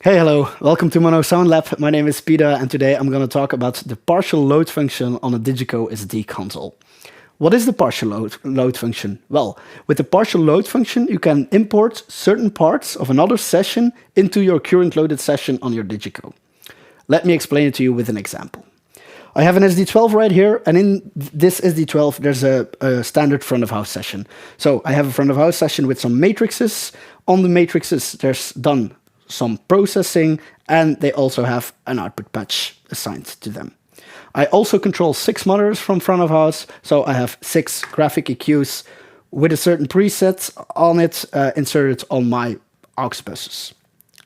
Hey, hello, welcome to Mono Sound Lab. My name is Pita and today I'm going to talk about the partial load function on a DiGiCo SD console. What is the partial load function? Well, with the partial load function you can import certain parts of another session into your current loaded session on your DiGiCo. Let me explain it to you with an example. I have an SD12 right here, and in this SD12 there's a standard front of house session. So I have a front of house session with some matrices. On the matrices there's done some processing, and they also have an output patch assigned to them. I also control 6 monitors from front of house, so I have 6 graphic EQs with a certain preset on it inserted on my aux buses.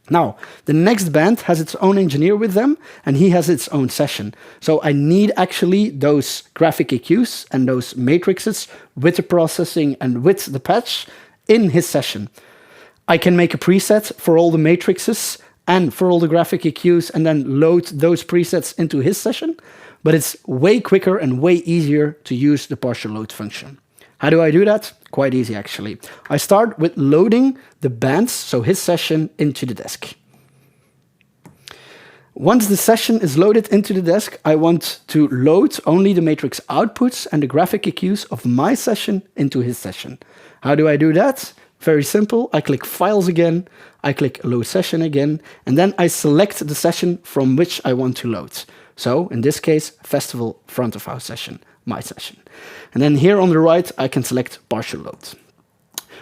Now, the next band has its own engineer with them, and he has its own session. So I need actually those graphic EQs and those matrices with the processing and with the patch in his session. I can make a preset for all the matrices and for all the graphic EQs and then load those presets into his session, but it's way quicker and way easier to use the partial load function. How do I do that? Quite easy, actually. I start with loading the bands, so his session, into the desk. Once the session is loaded into the desk, I want to load only the matrix outputs and the graphic EQs of my session into his session. How do I do that? Very simple. I click Files again, I click Load Session again, and then I select the session from which I want to load. So, in this case, Festival Front of House session, my session. And then here on the right, I can select Partial Load.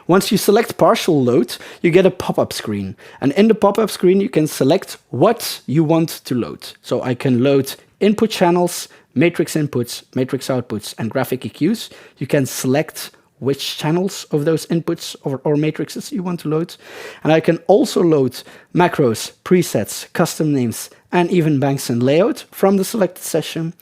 Once you select Partial Load, you get a pop-up screen. And in the pop-up screen, you can select what you want to load. So I can load input channels, matrix inputs, matrix outputs, and graphic EQs. You can select which channels of those inputs or matrices you want to load. And I can also load macros, presets, custom names, and even banks and layout from the selected session.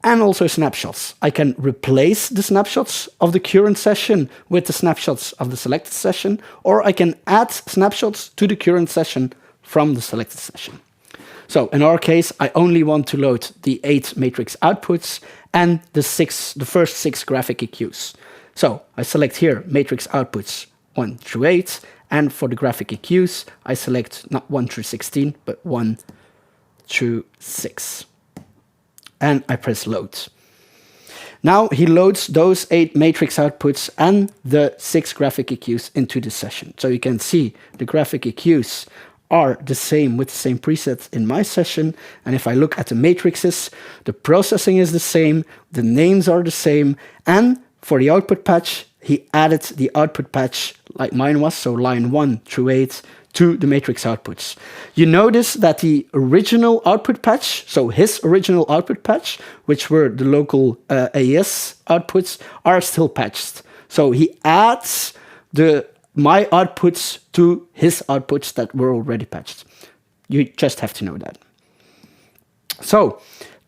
And also snapshots. I can replace the snapshots of the current session with the snapshots of the selected session, or I can add snapshots to the current session from the selected session. So in our case, I only want to load the 8 matrix outputs and the first 6 graphic EQs. So I select here matrix outputs 1 through 8, and for the graphic EQs, I select not 1 through 16, but 1 through 6. And I press load. Now he loads those 8 matrix outputs and the 6 graphic EQs into the session. So you can see the graphic EQs are the same with the same presets in my session. And if I look at the matrices, the processing is the same, the names are the same, and for the output patch, he added the output patch like mine was, so line 1 through 8, to the matrix outputs. You notice that the original output patch, so his original output patch, which were the local AES outputs, are still patched. So he adds my outputs to his outputs that were already patched. You just have to know that. So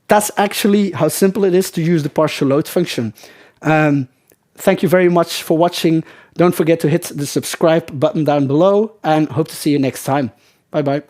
that's actually how simple it is to use the partial load function. Thank you very much for watching. Don't forget to hit the subscribe button down below, and hope to see you next time. Bye bye.